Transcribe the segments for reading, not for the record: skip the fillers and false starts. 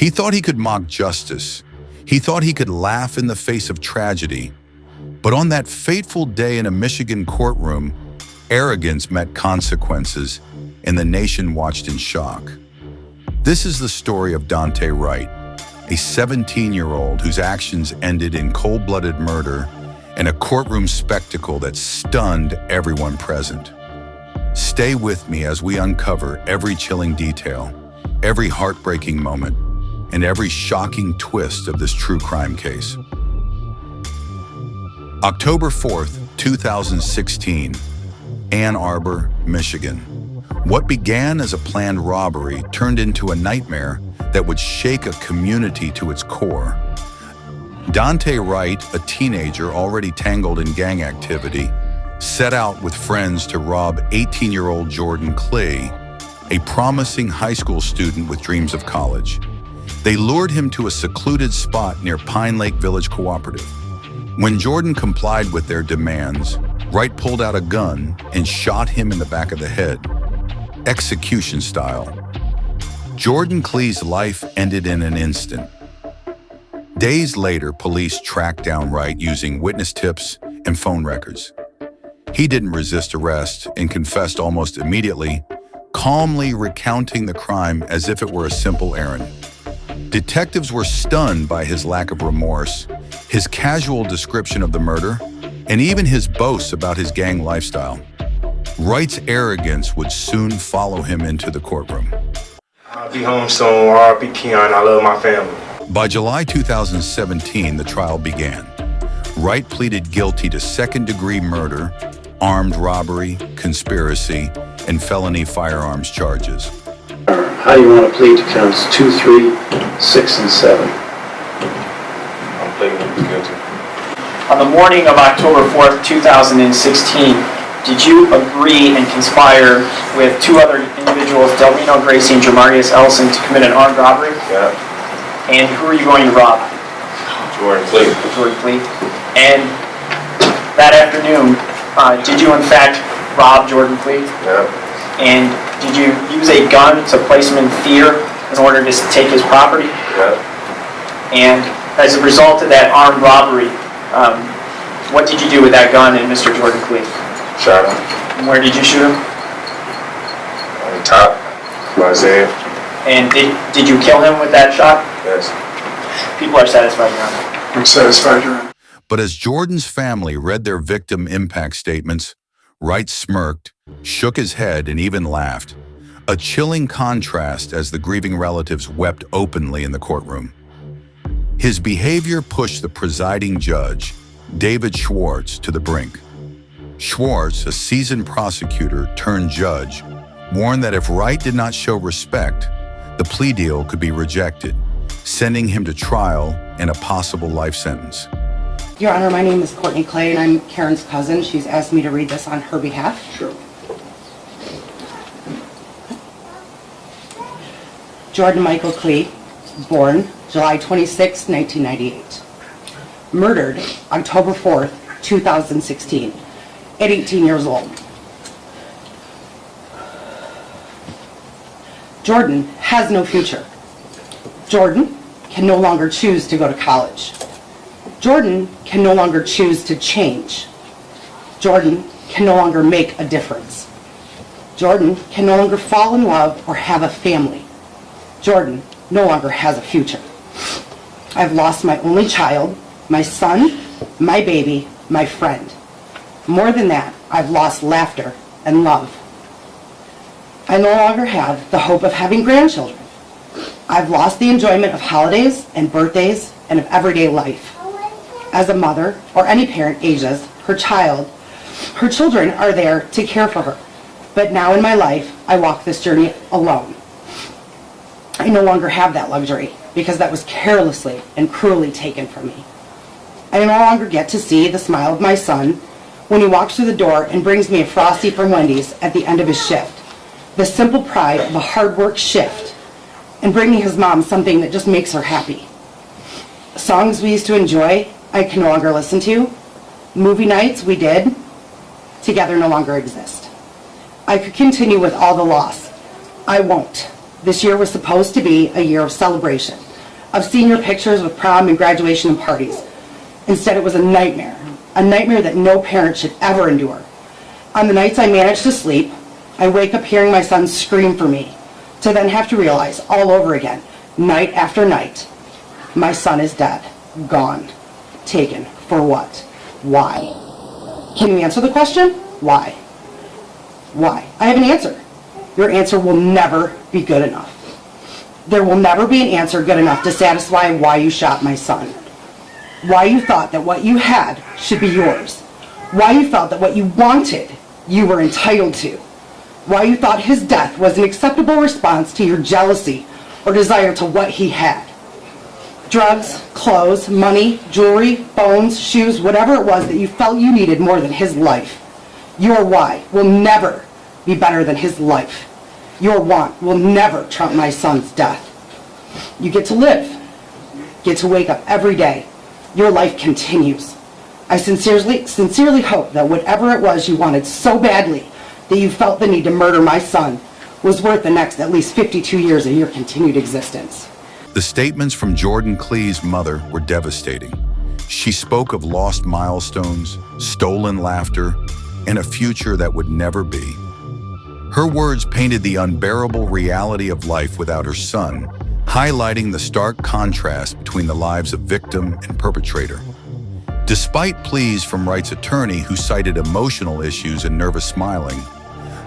He thought he could mock justice. He thought he could laugh in the face of tragedy. But on that fateful day in a Michigan courtroom, arrogance met consequences, and the nation watched in shock. This is the story of Dante Wright, a 17-year-old whose actions ended in cold-blooded murder and a courtroom spectacle that stunned everyone present. Stay with me as we uncover every chilling detail, every heartbreaking moment, and every shocking twist of this true crime case. October 4th, 2016, Ann Arbor, Michigan. What began as a planned robbery turned into a nightmare that would shake a community to its core. Dante Wright, a teenager already tangled in gang activity, set out with friends to rob 18-year-old Jordan Clee, a promising high school student with dreams of college. They lured him to a secluded spot near Pine Lake Village Cooperative. When Jordan complied with their demands, Wright pulled out a gun and shot him in the back of the head, execution style. Jordan Clee's life ended in an instant. Days later, police tracked down Wright using witness tips and phone records. He didn't resist arrest and confessed almost immediately, calmly recounting the crime as if it were a simple errand. Detectives were stunned by his lack of remorse, his casual description of the murder, and even his boasts about his gang lifestyle. Wright's arrogance would soon follow him into the courtroom. I'll be home soon. R.I.P. Keon. I love my family. By July 2017, the trial began. Wright pleaded guilty to second-degree murder, armed robbery, conspiracy, and felony firearms charges. How do you want to plead to counts 2, 3, 6, and 7? I'm pleading guilty. On the morning of October 4th, 2016, did you agree and conspire with two other individuals, Delvino Gracie and Jamarius Ellison, to commit an armed robbery? Yeah. And who are you going to rob? Jordan Clee. Jordan Clee. And that afternoon, did you in fact rob Jordan Clee? Yeah. And did you use a gun to place him in fear in order to take his property? Yeah. And as a result of that armed robbery, what did you do with that gun and Mr. Jordan Clee? Shot him. And where did you shoot him? On the top of my head. And did you kill him with that shot? Yes. People are satisfied, Your Honor. I'm satisfied, Your Honor. But as Jordan's family read their victim impact statements, Wright smirked, shook his head, and even laughed. A chilling contrast as the grieving relatives wept openly in the courtroom. His behavior pushed the presiding judge, David Schwartz, to the brink. Schwartz, a seasoned prosecutor turned judge, warned that if Wright did not show respect, the plea deal could be rejected, sending him to trial and a possible life sentence. Your Honor, my name is Courtney Clay, and I'm Karen's cousin. She's asked me to read this on her behalf. Sure. Jordan Michael Clee, born July 26, 1998. Murdered October 4th, 2016, at 18 years old. Jordan has no future. Jordan can no longer choose to go to college. Jordan can no longer choose to change. Jordan can no longer make a difference. Jordan can no longer fall in love or have a family. Jordan no longer has a future. I've lost my only child, my son, my baby, my friend. More than that, I've lost laughter and love. I no longer have the hope of having grandchildren. I've lost the enjoyment of holidays and birthdays and of everyday life. As a mother, or any parent ages, her children are there to care for her. But now in my life, I walk this journey alone. I no longer have that luxury because that was carelessly and cruelly taken from me. I no longer get to see the smile of my son when he walks through the door and brings me a Frosty from Wendy's at the end of his shift. The simple pride of a hard work shift and bringing his mom something that just makes her happy. Songs we used to enjoy, I can no longer listen to. Movie nights we did together no longer exist. I could continue with all the loss. I won't. This year was supposed to be a year of celebration, of senior pictures with prom and graduation and parties. Instead, it was a nightmare that no parent should ever endure. On the nights I managed to sleep, I wake up hearing my son scream for me, to then have to realize all over again, night after night, my son is dead, gone, taken. For what? Why? Can you answer the question? Why? Why? I have an answer. Your answer will never be good enough. There will never be an answer good enough to satisfy why you shot my son. Why you thought that what you had should be yours. Why you felt that what you wanted, you were entitled to. Why you thought his death was an acceptable response to your jealousy or desire to what he had. Drugs, clothes, money, jewelry, bones, shoes, whatever it was that you felt you needed more than his life. Your why will never be better than his life. Your want will never trump my son's death. You get to live, get to wake up every day. Your life continues. I sincerely hope that whatever it was you wanted so badly that you felt the need to murder my son was worth the next at least 52 years of your continued existence. The statements from Jordan Clee's mother were devastating. She spoke of lost milestones, stolen laughter, and a future that would never be. Her words painted the unbearable reality of life without her son, highlighting the stark contrast between the lives of victim and perpetrator. Despite pleas from Wright's attorney, who cited emotional issues and nervous smiling,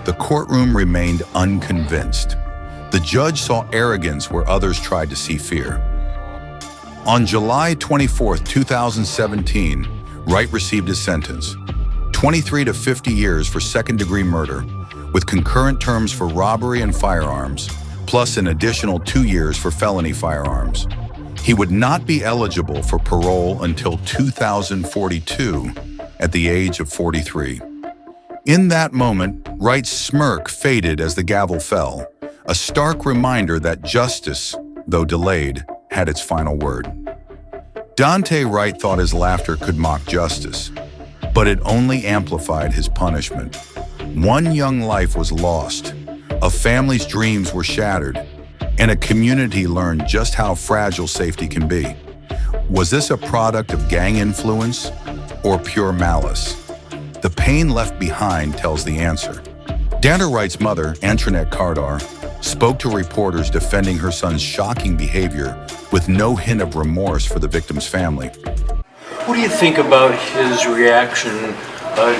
the courtroom remained unconvinced. The judge saw arrogance where others tried to see fear. On July 24, 2017, Wright received his sentence, 23 to 50 years for second-degree murder, with concurrent terms for robbery and firearms, plus an additional 2 years for felony firearms. He would not be eligible for parole until 2042, at the age of 43. In that moment, Wright's smirk faded as the gavel fell, a stark reminder that justice, though delayed, had its final word. Dante Wright thought his laughter could mock justice, but it only amplified his punishment. One young life was lost, a family's dreams were shattered, and a community learned just how fragile safety can be. Was this a product of gang influence or pure malice? The pain left behind tells the answer. Dante Wright's mother, Antoinette Cardar, spoke to reporters defending her son's shocking behavior with no hint of remorse for the victim's family. What do you think about his reaction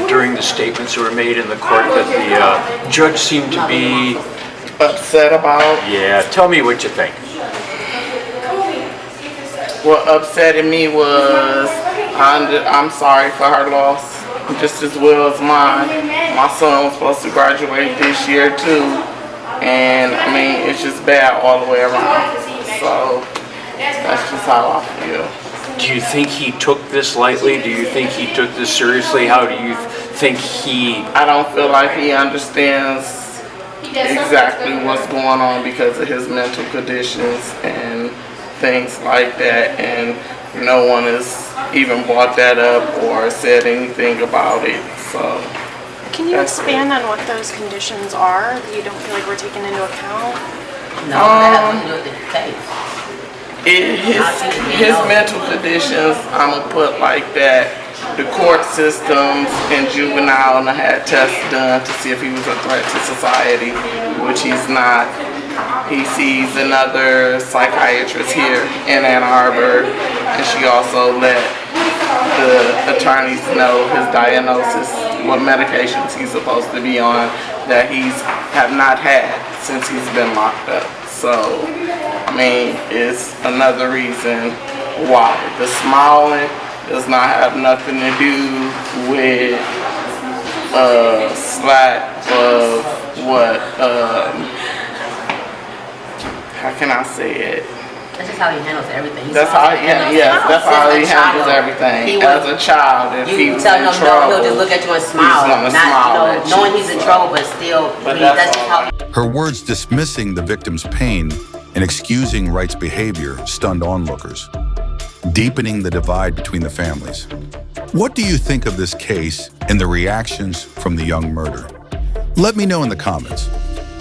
during the statements that were made in the court that the judge seemed to be upset about? Yeah, tell me what you think. What upsetted me was I'm sorry for her loss, just as well as mine. My son was supposed to graduate this year too, and I mean it's just bad all the way around. So that's just how I feel. Do you think he took this lightly? Do you think he took this seriously? How do you think he... I don't feel like he understands exactly what's going on because of his mental conditions and things like that, and no one has even brought that up or said anything about it. So can you expand on what those conditions are that you don't feel like were taken into account? No, that has to do with the case. His mental conditions, I'm going to put like that. The court systems and juvenile and I had tests done to see if he was a threat to society, which he's not. He sees another psychiatrist here in Ann Arbor, and she also let the attorneys know his diagnosis, what medications he's supposed to be on that he's have not had since he's been locked up. So, I mean, it's another reason why. The smiling does not have nothing to do with slack of what, how can I say it? That's just how he handles everything. That's how he handles everything. As a child, if he was in trouble, he'll just look at you and smile. Not, knowing he's in trouble, but still, that's just how. Her words dismissing the victim's pain and excusing Wright's behavior stunned onlookers, deepening the divide between the families. What do you think of this case and the reactions from the young murderer? Let me know in the comments.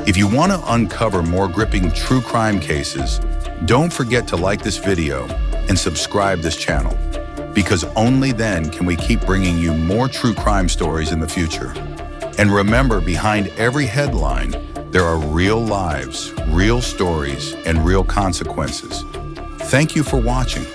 If you want to uncover more gripping true crime cases, Don't forget to like this video and subscribe this channel, because only then can we keep bringing you more true crime stories in the future. And remember, behind every headline, there are real lives, real stories, and real consequences. Thank you for watching.